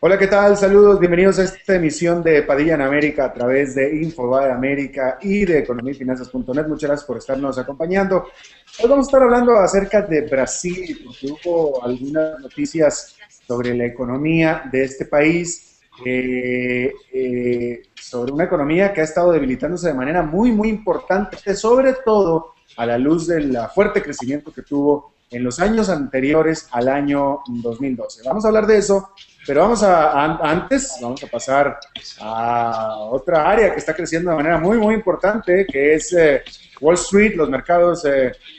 Hola, ¿qué tal? Saludos, bienvenidos a esta emisión de Padilla en América a través de Infobae América y de economíafinanzas.net. Muchas gracias por estarnos acompañando. Hoy vamos a estar hablando acerca de Brasil, porque hubo algunas noticias sobre la economía de este país, sobre una economía que ha estado debilitándose de manera muy importante, sobre todo a la luz del fuerte crecimiento que tuvo en los años anteriores al año 2012. Vamos a hablar de eso. Pero antes, vamos a pasar a otra área que está creciendo de manera muy importante, que es Wall Street, los mercados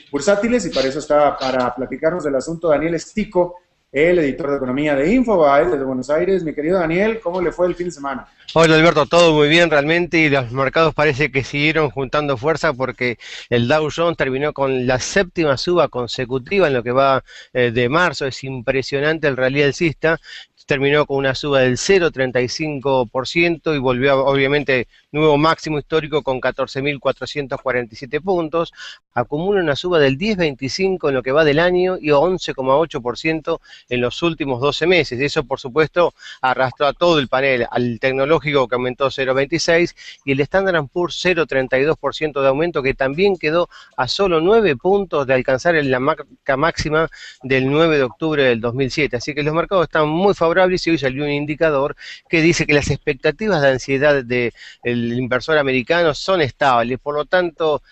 bursátiles, y para eso está para platicarnos del asunto Daniel Estico, el editor de economía de Infobae desde Buenos Aires. Mi querido Daniel, ¿cómo le fue el fin de semana? Hola Alberto, todo muy bien realmente y los mercados parece que siguieron juntando fuerza porque el Dow Jones terminó con la séptima suba consecutiva en lo que va de marzo. Es impresionante el rally alcista. Terminó con una suba del 0,35% y volvió a, obviamente, nuevo máximo histórico con 14.447 puntos. Acumula una suba del 10,25% en lo que va del año y 11,8% en los últimos 12 meses. Eso, por supuesto, arrastró a todo el panel, al tecnológico que aumentó 0,26% y el Standard & Poor's 0,32% de aumento, que también quedó a solo 9 puntos de alcanzar la marca máxima del 9 de octubre del 2007. Así que los mercados están muy favorables y hoy salió un indicador que dice que las expectativas de ansiedad del inversor americano son estables, por lo tanto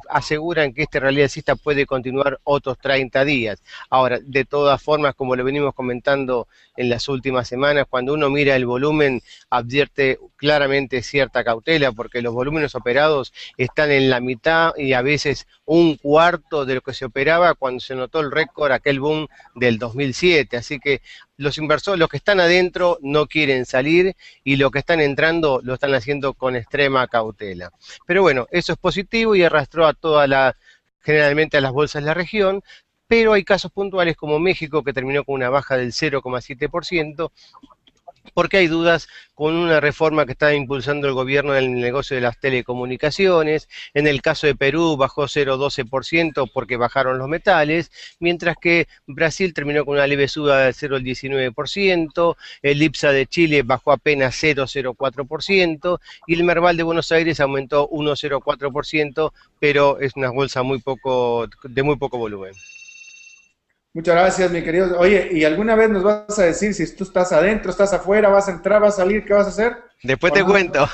aseguran que este rally alcista puede continuar otros 30 días. Ahora, de todas formas, como lo venimos comentando en las últimas semanas, cuando uno mira el volumen advierte claramente cierta cautela porque los volúmenes operados están en la mitad y a veces un cuarto de lo que se operaba cuando se notó el récord, aquel boom del 2007. Así que los inversores, los que están adentro, no quieren salir y los que están entrando lo están haciendo con extrema cautela. Pero bueno, eso es positivo y arrastró a generalmente a las bolsas de la región, pero hay casos puntuales como México, que terminó con una baja del 0,7%, porque hay dudas con una reforma que está impulsando el gobierno en el negocio de las telecomunicaciones. En el caso de Perú bajó 0,12% porque bajaron los metales, mientras que Brasil terminó con una leve suba del 0,19%, el IPSA de Chile bajó apenas 0,04% y el Merval de Buenos Aires aumentó 1,04%, pero es una bolsa de muy poco volumen. Muchas gracias, mi querido. Oye, ¿y alguna vez nos vas a decir si tú estás adentro, estás afuera, vas a entrar, vas a salir, qué vas a hacer? Después ¿O te no? cuento.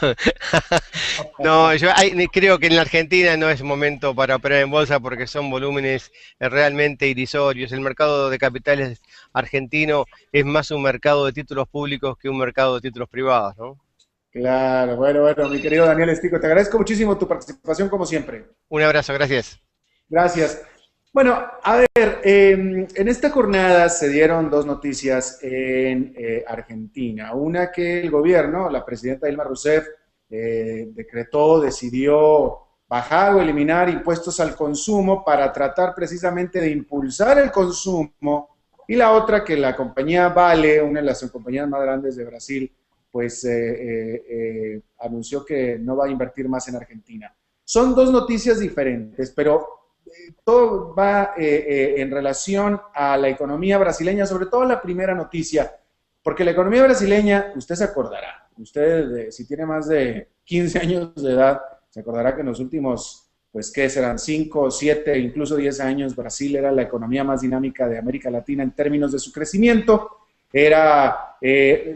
No, creo que en la Argentina no es momento para operar en bolsa porque son volúmenes realmente irrisorios. El mercado de capitales argentino es más un mercado de títulos públicos que un mercado de títulos privados, ¿no? Claro, bueno, mi querido Daniel Estico, te agradezco muchísimo tu participación como siempre. Un abrazo, gracias. Gracias. Bueno, a ver, en esta jornada se dieron dos noticias en Argentina. Una que el gobierno, la presidenta Dilma Rousseff, decidió bajar o eliminar impuestos al consumo para tratar precisamente de impulsar el consumo. Y la otra que la compañía Vale, una de las compañías más grandes de Brasil, pues anunció que no va a invertir más en Argentina. Son dos noticias diferentes, pero todo va en relación a la economía brasileña, sobre todo la primera noticia, porque la economía brasileña, usted se acordará, usted si tiene más de 15 años de edad, se acordará que en los últimos, pues qué serán, 5, 7, incluso 10 años, Brasil era la economía más dinámica de América Latina en términos de su crecimiento.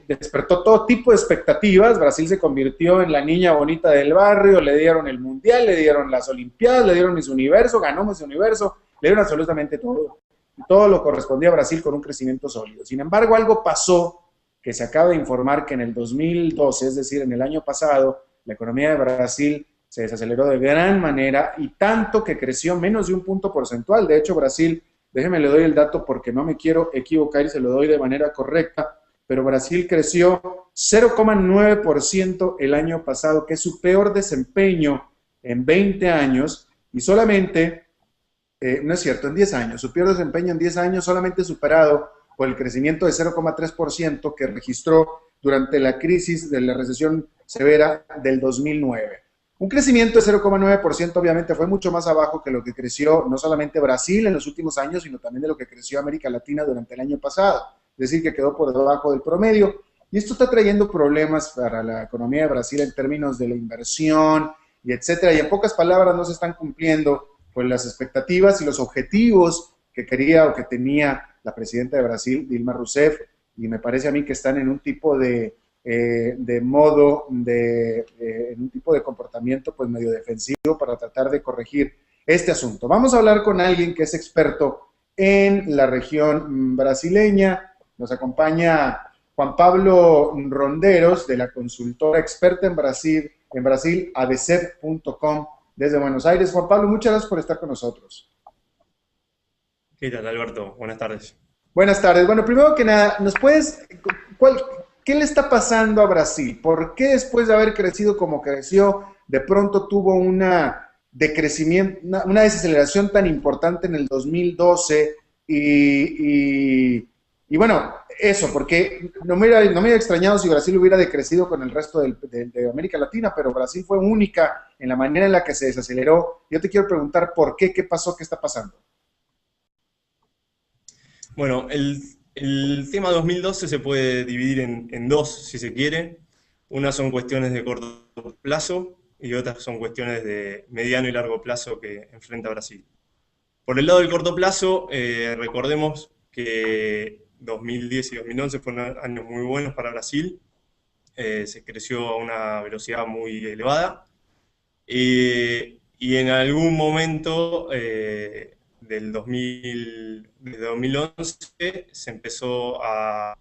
Despertó todo tipo de expectativas. Brasil se convirtió en la niña bonita del barrio, le dieron el mundial, le dieron las olimpiadas, le dieron Miss Universo, ganó Miss Universo, le dieron absolutamente todo. Y todo lo correspondía a Brasil con un crecimiento sólido. Sin embargo, algo pasó que se acaba de informar que en el 2012, es decir, en el año pasado, la economía de Brasil se desaceleró de gran manera y tanto que creció menos de un punto porcentual. De hecho, Brasil, déjeme le doy el dato porque no me quiero equivocar y se lo doy de manera correcta, pero Brasil creció 0,9% el año pasado, que es su peor desempeño en 20 años, y solamente, no es cierto, en 10 años, su peor desempeño en 10 años solamente superado por el crecimiento de 0,3% que registró durante la crisis de la recesión severa del 2009. Un crecimiento de 0,9% obviamente fue mucho más abajo que lo que creció no solamente Brasil en los últimos años, sino también de lo que creció América Latina durante el año pasado. Es decir, que quedó por debajo del promedio. Y esto está trayendo problemas para la economía de Brasil en términos de la inversión y etcétera. Y en pocas palabras no se están cumpliendo pues las expectativas y los objetivos que quería o que tenía la presidenta de Brasil, Dilma Rousseff, y me parece a mí que están en un tipo de modo, en un tipo de comportamiento pues medio defensivo para tratar de corregir este asunto. Vamos a hablar con alguien que es experto en la región brasileña. Nos acompaña Juan Pablo Ronderos, de la consultora experta en Brasil, abcep.com, desde Buenos Aires. Juan Pablo, muchas gracias por estar con nosotros. ¿Qué tal, Alberto? Buenas tardes. Buenas tardes. Bueno, primero que nada, ¿qué le está pasando a Brasil? ¿Por qué después de haber crecido como creció, de pronto tuvo una decrecimiento, una desaceleración tan importante en el 2012? Y bueno, eso, porque no me hubiera extrañado si Brasil hubiera decrecido con el resto de América Latina, pero Brasil fue única en la manera en la que se desaceleró. Yo te quiero preguntar por qué, qué pasó, qué está pasando. Bueno, el tema 2012 se puede dividir en dos, si se quiere. Unas son cuestiones de corto plazo y otras son cuestiones de mediano y largo plazo que enfrenta Brasil. Por el lado del corto plazo, recordemos que 2010 y 2011 fueron años muy buenos para Brasil. Se creció a una velocidad muy elevada. Y en algún momento desde 2011 se empezó a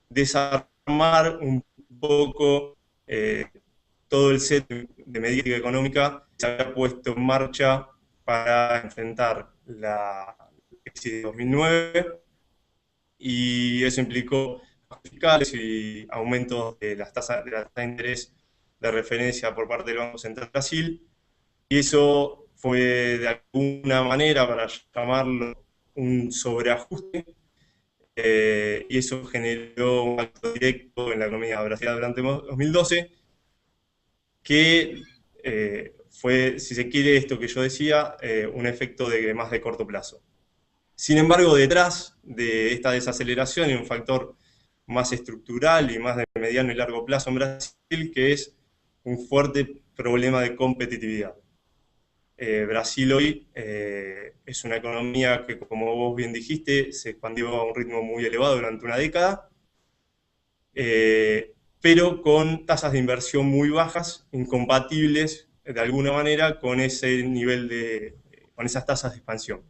desarmar un poco todo el set de medidas económica que se había puesto en marcha para enfrentar la crisis de 2009, y eso implicó fiscales y aumentos de las tasas de interés de referencia por parte del Banco Central de Brasil, y eso fue de alguna manera, para llamarlo, un sobreajuste, y eso generó un impacto directo en la economía brasileña durante 2012, que fue, si se quiere, esto que yo decía, un efecto más de corto plazo. Sin embargo, detrás de esta desaceleración hay un factor más estructural y más de mediano y largo plazo en Brasil, que es un fuerte problema de competitividad. Brasil hoy es una economía que, como vos bien dijiste, se expandió a un ritmo muy elevado durante una década, pero con tasas de inversión muy bajas, incompatibles de alguna manera con ese nivel con esas tasas de expansión.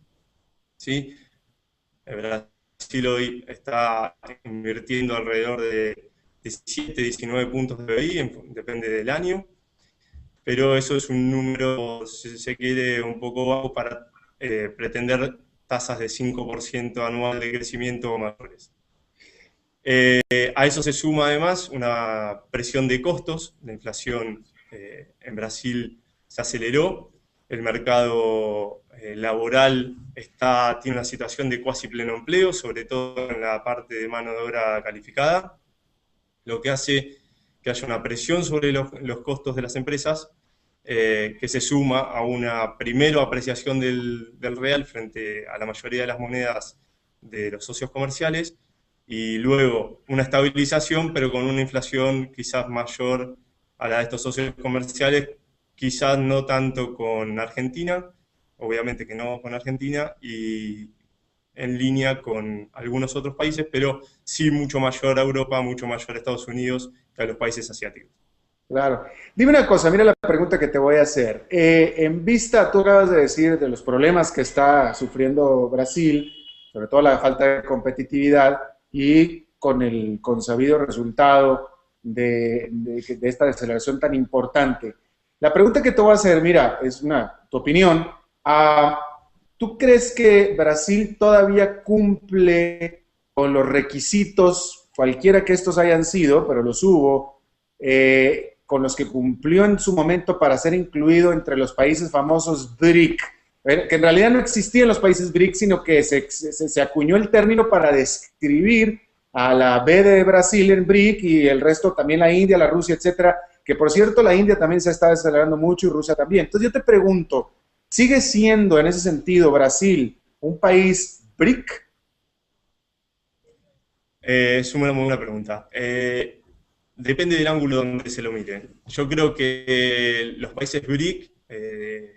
¿Sí? Brasil hoy está invirtiendo alrededor de 17, 19 puntos de PBI, depende del año, pero eso es un número, si se quiere, un poco bajo para pretender tasas de 5% anual de crecimiento o mayores. A eso se suma además una presión de costos. La inflación en Brasil se aceleró, el mercado laboral tiene una situación de cuasi pleno empleo, sobre todo en la parte de mano de obra calificada, lo que hace que haya una presión sobre los costos de las empresas, que se suma a una primero apreciación del real frente a la mayoría de las monedas de los socios comerciales, y luego una estabilización, pero con una inflación quizás mayor a la de estos socios comerciales, quizás no tanto con Argentina, obviamente que no con Argentina, y en línea con algunos otros países, pero sí mucho mayor a Europa, mucho mayor a Estados Unidos que a los países asiáticos. Claro. Dime una cosa, mira la pregunta que te voy a hacer. En vista, tú acabas de decir de los problemas que está sufriendo Brasil, sobre todo la falta de competitividad, y con el consabido resultado de esta desaceleración tan importante. La pregunta que te voy a hacer, mira, es tu opinión. ¿Tú crees que Brasil todavía cumple con los requisitos, cualquiera que estos hayan sido, pero los hubo, con los que cumplió en su momento para ser incluido entre los países famosos BRIC, que en realidad no existían los países BRIC, sino que se acuñó el término para describir a la B de Brasil en BRIC y el resto también, la India, la Rusia, etcétera, que por cierto la India también se está acelerando mucho y Rusia también. Entonces yo te pregunto, ¿sigue siendo en ese sentido Brasil un país BRIC? Es una muy buena pregunta. depende del ángulo donde se lo mire. Yo creo que los países BRIC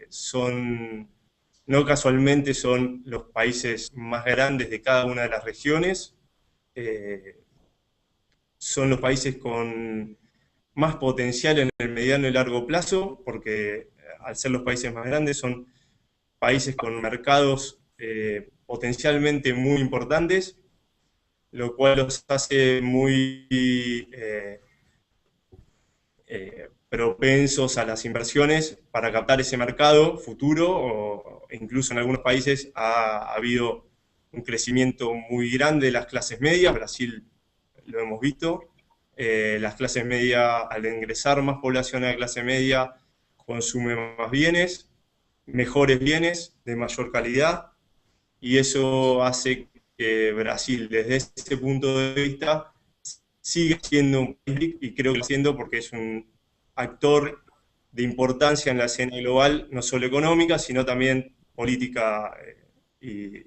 son, no casualmente, son los países más grandes de cada una de las regiones. Son los países con más potencial en el mediano y largo plazo, porque al ser los países más grandes son países con mercados potencialmente muy importantes, lo cual los hace muy propensos a las inversiones para captar ese mercado futuro, o incluso en algunos países ha habido un crecimiento muy grande de las clases medias. Brasil lo hemos visto. Las clases medias, al ingresar más población a la clase media, consumen más bienes, mejores bienes, de mayor calidad, y eso hace que Brasil, desde ese punto de vista, sigue siendo un país, y creo que lo siendo porque es un actor de importancia en la escena global, no solo económica, sino también política y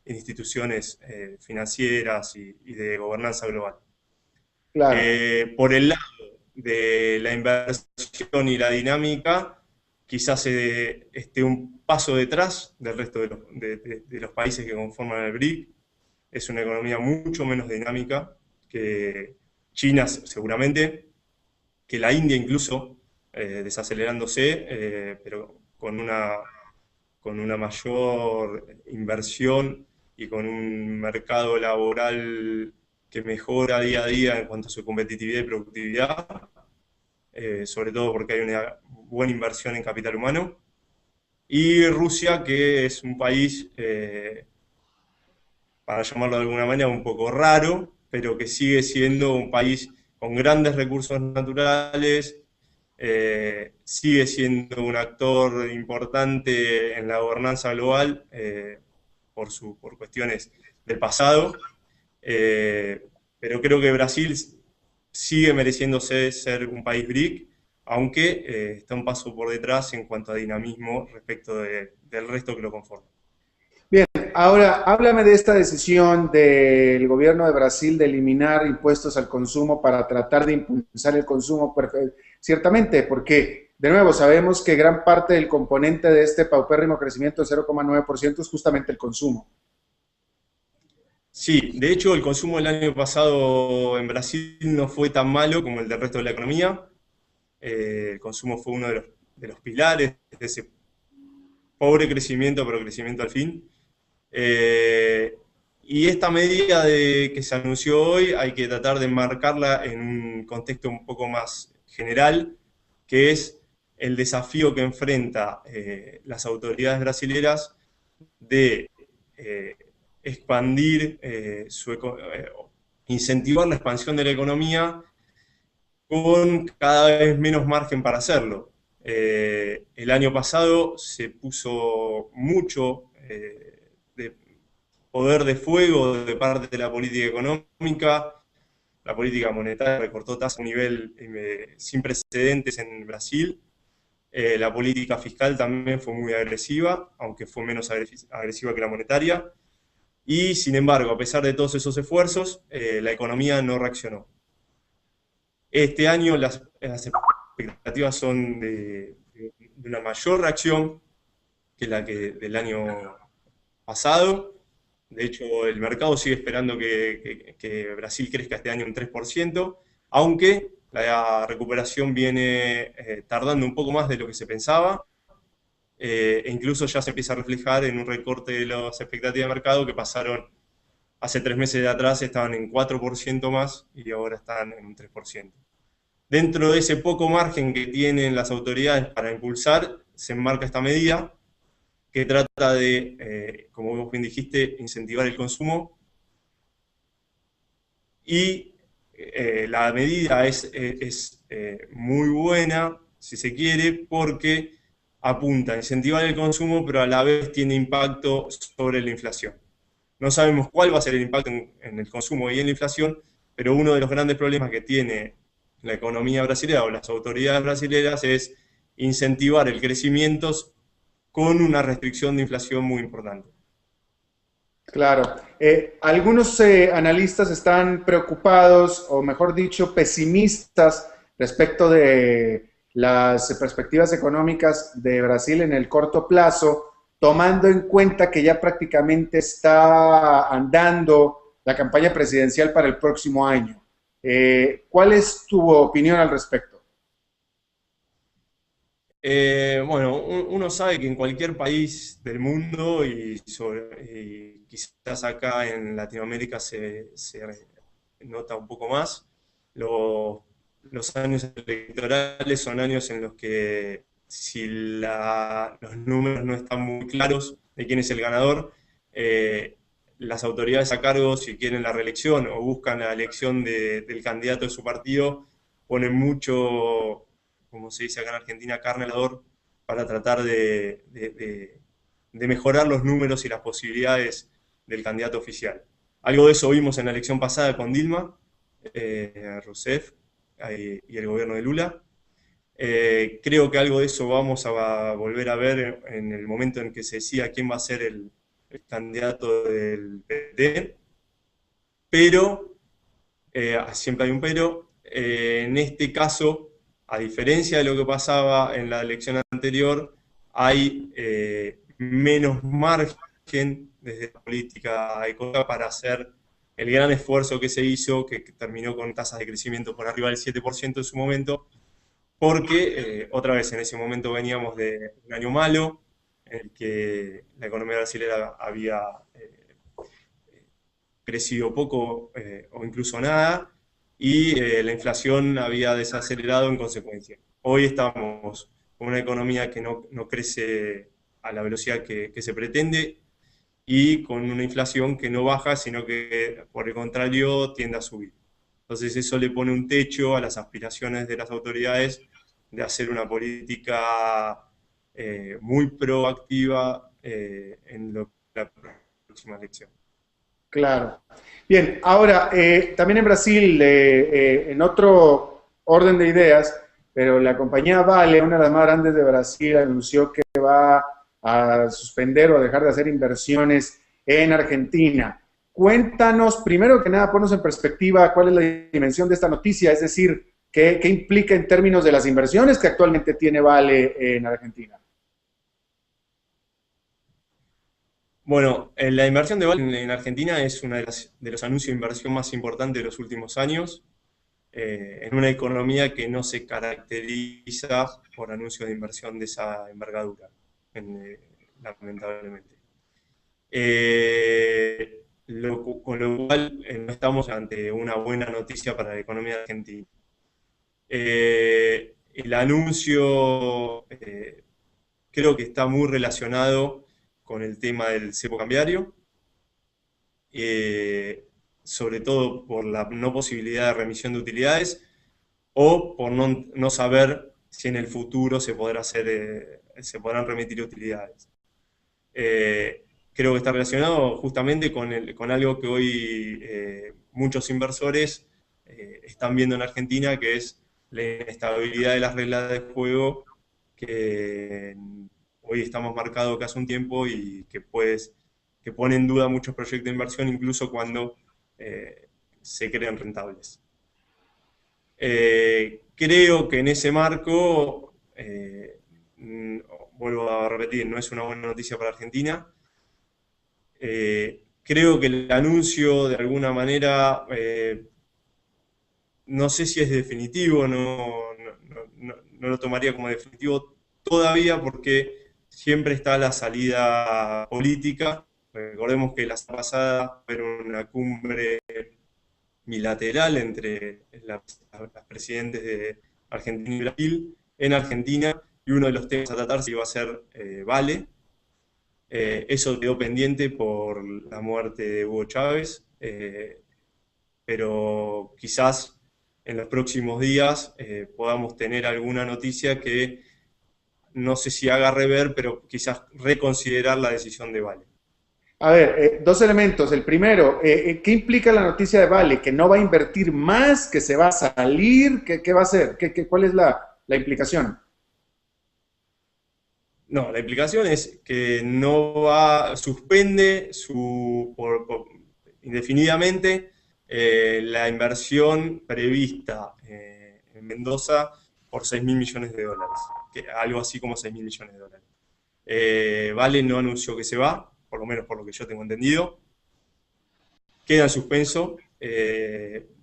instituciones financieras y de gobernanza global. Claro. Por el lado de la inversión y la dinámica, quizás esté un paso detrás del resto de los países que conforman el BRIC. Es una economía mucho menos dinámica que China seguramente, que la India incluso, desacelerándose, pero con una mayor inversión y con un mercado laboral que mejora día a día en cuanto a su competitividad y productividad, sobre todo porque hay una buena inversión en capital humano. Y Rusia, que es un país, para llamarlo de alguna manera, un poco raro, pero que sigue siendo un país con grandes recursos naturales, sigue siendo un actor importante en la gobernanza global por cuestiones del pasado, pero creo que Brasil sigue mereciéndose ser un país BRIC, aunque está un paso por detrás en cuanto a dinamismo respecto del resto que lo conforma. Bien, ahora háblame de esta decisión del gobierno de Brasil de eliminar impuestos al consumo para tratar de impulsar el consumo, ciertamente, porque, de nuevo, sabemos que gran parte del componente de este paupérrimo crecimiento de 0,9% es justamente el consumo. Sí, de hecho el consumo del año pasado en Brasil no fue tan malo como el del resto de la economía. El consumo fue uno de los pilares de ese pobre crecimiento, pero crecimiento al fin. Y esta medida que se anunció hoy hay que tratar de marcarla en un contexto un poco más general, que es el desafío que enfrenta las autoridades brasileras de expandir, incentivar la expansión de la economía con cada vez menos margen para hacerlo. El año pasado se puso mucho de poder de fuego de parte de la política económica. La política monetaria recortó tasas a un nivel sin precedentes en Brasil. La política fiscal también fue muy agresiva, aunque fue menos agresiva que la monetaria. Y sin embargo, a pesar de todos esos esfuerzos, la economía no reaccionó. Este año las expectativas son de una mayor reacción que la del año pasado. De hecho, el mercado sigue esperando que Brasil crezca este año un 3%, aunque la recuperación viene tardando un poco más de lo que se pensaba. E incluso ya se empieza a reflejar en un recorte de las expectativas de mercado que pasaron hace 3 meses de atrás, estaban en 4% más y ahora están en un 3%. Dentro de ese poco margen que tienen las autoridades para impulsar, se enmarca esta medida que trata de, como vos bien dijiste, incentivar el consumo. Y la medida es muy buena, si se quiere, porque apunta a incentivar el consumo, pero a la vez tiene impacto sobre la inflación. No sabemos cuál va a ser el impacto en el consumo y en la inflación, pero uno de los grandes problemas que tiene la economía brasileña o las autoridades brasileñas es incentivar el crecimiento con una restricción de inflación muy importante. Claro. Algunos analistas están preocupados, o mejor dicho, pesimistas respecto de las perspectivas económicas de Brasil en el corto plazo, tomando en cuenta que ya prácticamente está andando la campaña presidencial para el próximo año. ¿Cuál es tu opinión al respecto? Bueno, uno sabe que en cualquier país del mundo y quizás acá en Latinoamérica se nota un poco más, los años electorales son años en los que si los números no están muy claros de quién es el ganador, las autoridades a cargo, si quieren la reelección o buscan la elección del candidato de su partido, ponen mucho, como se dice acá en Argentina, carne al asador para tratar de mejorar los números y las posibilidades del candidato oficial. Algo de eso vimos en la elección pasada con Dilma Rousseff y el gobierno de Lula. Creo que algo de eso vamos a volver a ver en el momento en que se decida quién va a ser el candidato del PT, pero, siempre hay un pero, en este caso, a diferencia de lo que pasaba en la elección anterior, hay menos margen desde la política económica para hacer el gran esfuerzo que se hizo, que terminó con tasas de crecimiento por arriba del 7% en su momento, porque otra vez en ese momento veníamos de un año malo, en el que la economía brasileña había crecido poco o incluso nada, y la inflación había desacelerado en consecuencia. Hoy estamos con una economía que no crece a la velocidad que se pretende y con una inflación que no baja, sino que por el contrario tiende a subir. Entonces eso le pone un techo a las aspiraciones de las autoridades de hacer una política muy proactiva en la próxima elección. Claro. Bien, ahora, también en Brasil, en otro orden de ideas, pero la compañía Vale, una de las más grandes de Brasil, anunció que va a suspender o dejar de hacer inversiones en Argentina. Cuéntanos, primero que nada, ponnos en perspectiva cuál es la dimensión de esta noticia, es decir, qué implica en términos de las inversiones que actualmente tiene Vale en Argentina. Bueno, la inversión de Vale en Argentina es uno de los anuncios de inversión más importantes de los últimos años, en una economía que no se caracteriza por anuncios de inversión de esa envergadura, lamentablemente. Con lo cual no estamos ante una buena noticia para la economía argentina. El anuncio creo que está muy relacionado con el tema del cepo cambiario, sobre todo por la no posibilidad de remisión de utilidades o por no saber si en el futuro se podrán remitir utilidades. Creo que está relacionado justamente con algo que hoy muchos inversores están viendo en Argentina, que es la inestabilidad de las reglas de juego que hoy estamos marcados que hace un tiempo y que pone en duda muchos proyectos de inversión, incluso cuando se creen rentables. Creo que en ese marco, vuelvo a repetir, no es una buena noticia para Argentina. Creo que el anuncio, de alguna manera, no sé si es definitivo, no lo tomaría como definitivo todavía, porque siempre está la salida política. Recordemos que la semana pasada fue una cumbre bilateral entre las presidentes de Argentina y Brasil en Argentina, y uno de los temas a tratar iba a ser Vale. Eso quedó pendiente por la muerte de Hugo Chávez, pero quizás en los próximos días podamos tener alguna noticia que no sé si haga rever, pero quizás reconsiderar la decisión de Vale. A ver, dos elementos. El primero, ¿qué implica la noticia de Vale? ¿Que no va a invertir más? ¿Que se va a salir? ¿Qué va a hacer? ¿Cuál es la implicación? No, la implicación es que no va, suspende indefinidamente la inversión prevista en Mendoza por 6.000 millones de dólares, algo así como 6.000 millones de dólares. Vale no anunció que se va, por lo menos por lo que yo tengo entendido. Queda en suspenso,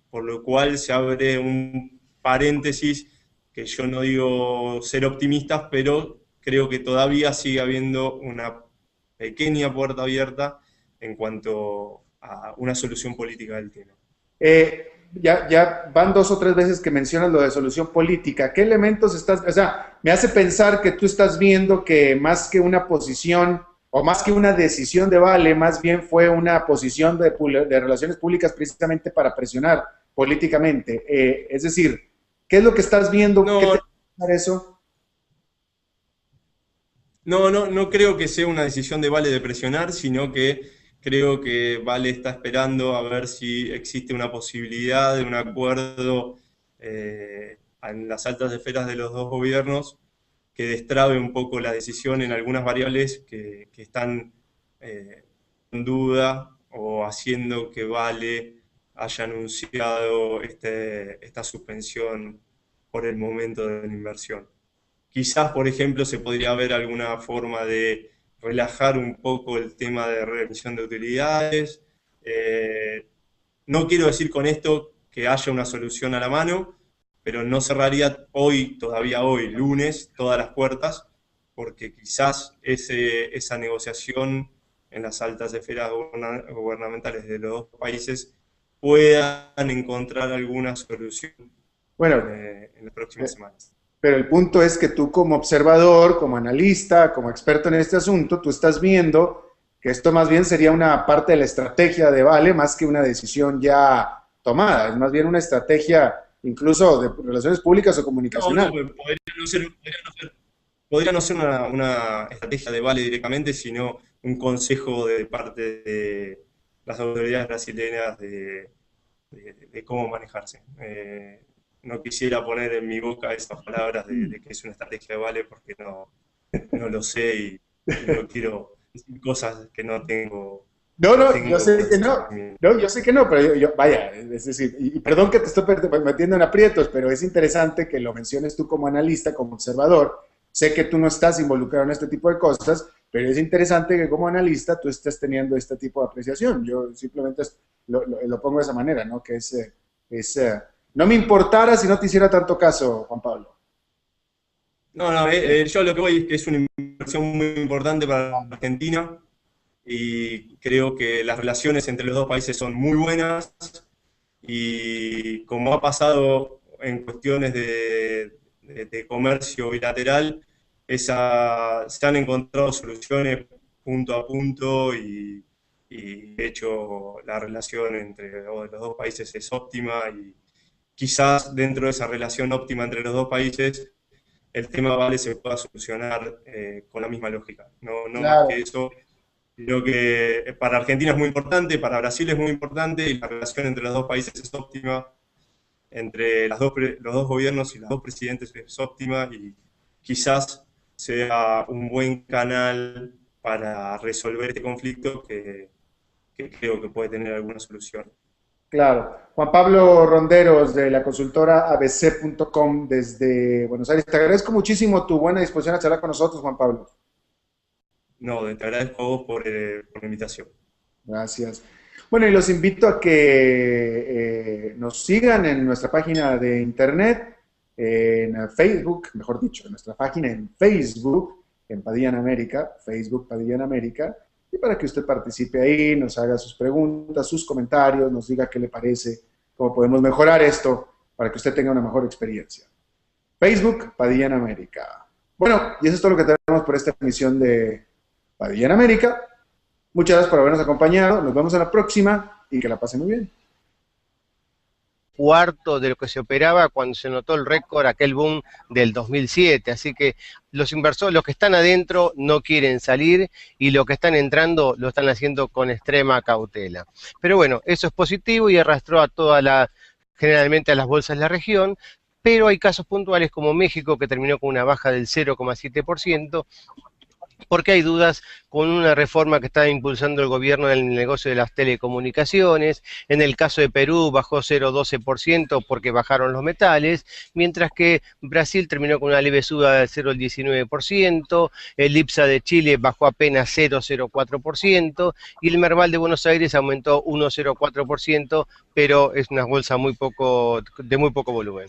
por lo cual se abre un paréntesis que yo no digo ser optimistas, pero creo que todavía sigue habiendo una pequeña puerta abierta en cuanto a una solución política del tema. Ya van 2 o 3 veces que mencionas lo de solución política. ¿Qué elementos estás, o sea, me hace pensar que tú estás viendo que más que una posición o más que una decisión de Vale, más bien fue una posición de relaciones públicas precisamente para presionar políticamente? Es decir, ¿qué es lo que estás viendo? ¿Qué No, te hace eso? no creo que sea una decisión de Vale de presionar, sino que creo que Vale está esperando a ver si existe una posibilidad de un acuerdo en las altas esferas de los dos gobiernos que destrabe un poco la decisión en algunas variables que están en duda o haciendo que Vale haya anunciado esta suspensión por el momento de la inversión. Quizás, por ejemplo, se podría ver alguna forma de relajar un poco el tema de revisión de utilidades. No quiero decir con esto que haya una solución a la mano, pero no cerraría hoy, todavía hoy, lunes, todas las puertas, porque quizás esa negociación en las altas esferas gubernamentales de los dos países puedan encontrar alguna solución Bueno, en las próximas semanas. pero el punto es que tú como observador, como analista, como experto en este asunto, tú estás viendo que esto más bien sería una parte de la estrategia de Vale más que una decisión ya tomada. Es más bien una estrategia incluso de relaciones públicas o comunicacional. Podría no ser una estrategia de Vale directamente, sino un consejo de parte de las autoridades brasileñas de cómo manejarse. No quisiera poner en mi boca esas palabras de que es una estrategia de Vale porque no lo sé y no quiero decir cosas que no tengo. No, yo Tengo sé que no. conocimiento. No, yo sé que no, pero vaya, es decir, y perdón que te estoy metiendo en aprietos, pero es interesante que lo menciones tú como analista, como observador. Sé que tú no estás involucrado en este tipo de cosas, pero es interesante que como analista tú estés teniendo este tipo de apreciación. Yo simplemente lo pongo de esa manera, ¿no? Que no me importara si no te hiciera tanto caso, Juan Pablo. Yo lo que voy es que es una inversión muy importante para Argentina y creo que las relaciones entre los dos países son muy buenas y como ha pasado en cuestiones de comercio bilateral, se han encontrado soluciones punto a punto y de hecho la relación entre los dos países es óptima y quizás dentro de esa relación óptima entre los dos países el tema Vale se pueda solucionar con la misma lógica, no más que Claro. eso, sino que para Argentina es muy importante, para Brasil es muy importante y la relación entre los dos países es óptima, entre los dos gobiernos y los dos presidentes es óptima y quizás sea un buen canal para resolver este conflicto que creo que puede tener alguna solución. Claro. Juan Pablo Ronderos, de la consultora abc.com desde Buenos Aires. Te agradezco muchísimo tu buena disposición a charlar con nosotros, Juan Pablo. No, te agradezco a vos por la invitación. Gracias. Bueno, y los invito a que nos sigan en nuestra página de internet, en Facebook, mejor dicho, en nuestra página en Facebook, en Padilla en América, Facebook Padilla en América, y para que usted participe ahí, nos haga sus preguntas, sus comentarios, nos diga qué le parece, cómo podemos mejorar esto para que usted tenga una mejor experiencia. Facebook Padilla en América. Bueno, y eso es todo lo que tenemos por esta emisión de Padilla en América. Muchas gracias por habernos acompañado. Nos vemos en la próxima y que la pasen muy bien. Cuarto de lo que se operaba cuando se notó el récord, aquel boom del 2007. Así que los inversores, los que están adentro, no quieren salir y los que están entrando lo están haciendo con extrema cautela. Pero bueno, eso es positivo y arrastró a generalmente a las bolsas de la región. Pero hay casos puntuales como México, que terminó con una baja del 0,7%, porque hay dudas con una reforma que está impulsando el gobierno en el negocio de las telecomunicaciones. En el caso de Perú bajó 0,12% porque bajaron los metales, mientras que Brasil terminó con una leve suba de 0,19%, el IPSA de Chile bajó apenas 0,04% y el Merval de Buenos Aires aumentó 1,04%, pero es una bolsa de muy poco volumen.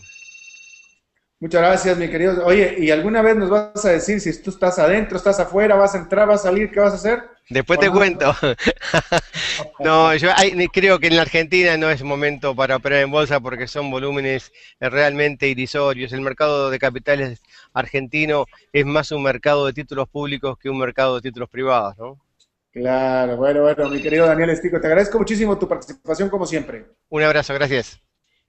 Muchas gracias, mi querido. Oye, ¿y alguna vez nos vas a decir si tú estás adentro, estás afuera, vas a entrar, vas a salir, qué vas a hacer? Después ¿O te no? cuento. No, creo que en la Argentina no es momento para operar en bolsa porque son volúmenes realmente irrisorios. El mercado de capitales argentino es más un mercado de títulos públicos que un mercado de títulos privados, ¿no? Claro, bueno, mi querido Daniel Estico, te agradezco muchísimo tu participación como siempre. Un abrazo, gracias.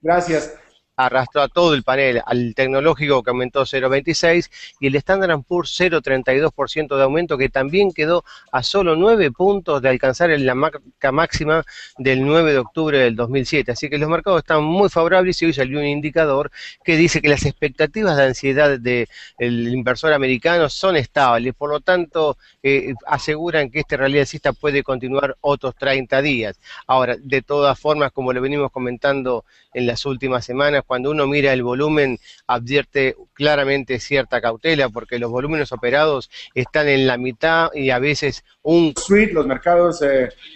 Gracias. Arrastró a todo el panel, al tecnológico que aumentó 0,26 y el Standard & Poor's 0,32% de aumento, que también quedó a solo 9 puntos de alcanzar la marca máxima del 9 de octubre del 2007. Así que los mercados están muy favorables y hoy salió un indicador que dice que las expectativas de ansiedad del inversor americano son estables, por lo tanto aseguran que este rally alcista puede continuar otros 30 días. Ahora, de todas formas, como lo venimos comentando en las últimas semanas, cuando uno mira el volumen, advierte claramente cierta cautela, porque los volúmenes operados están en la mitad y a veces Street, los mercados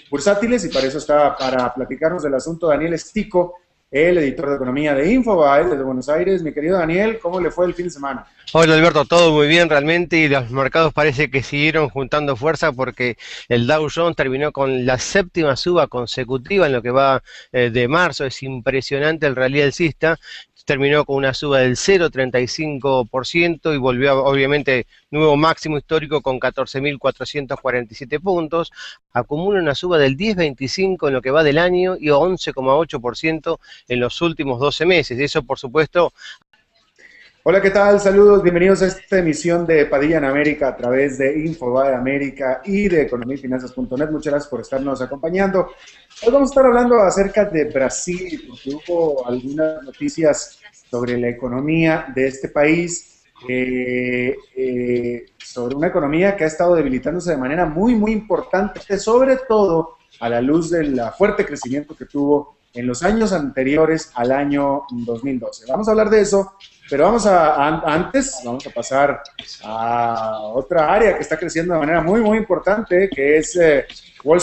bursátiles, y para eso está para platicarnos del asunto Daniel Estico, el editor de economía de Infobae desde Buenos Aires. Mi querido Daniel, ¿cómo le fue el fin de semana? Hola Alberto, todo muy bien realmente y los mercados parece que siguieron juntando fuerza porque el Dow Jones terminó con la séptima suba consecutiva en lo que va de marzo. Es impresionante el rally alcista, terminó con una suba del 0,35% y volvió obviamente nuevo máximo histórico con 14.447 puntos, acumula una suba del 10,25% en lo que va del año y 11,8% en los últimos 12 meses. Eso por supuesto. Hola, ¿qué tal? Saludos, bienvenidos a esta emisión de Padilla en América a través de Infobae América y de economiafinanzas.net. Muchas gracias por estarnos acompañando. Hoy vamos a estar hablando acerca de Brasil, porque hubo algunas noticias sobre la economía de este país, sobre una economía que ha estado debilitándose de manera muy importante, sobre todo a la luz del fuerte crecimiento que tuvo en los años anteriores al año 2012. Vamos a hablar de eso. Pero antes vamos a pasar a otra área que está creciendo de manera muy importante, que es Wall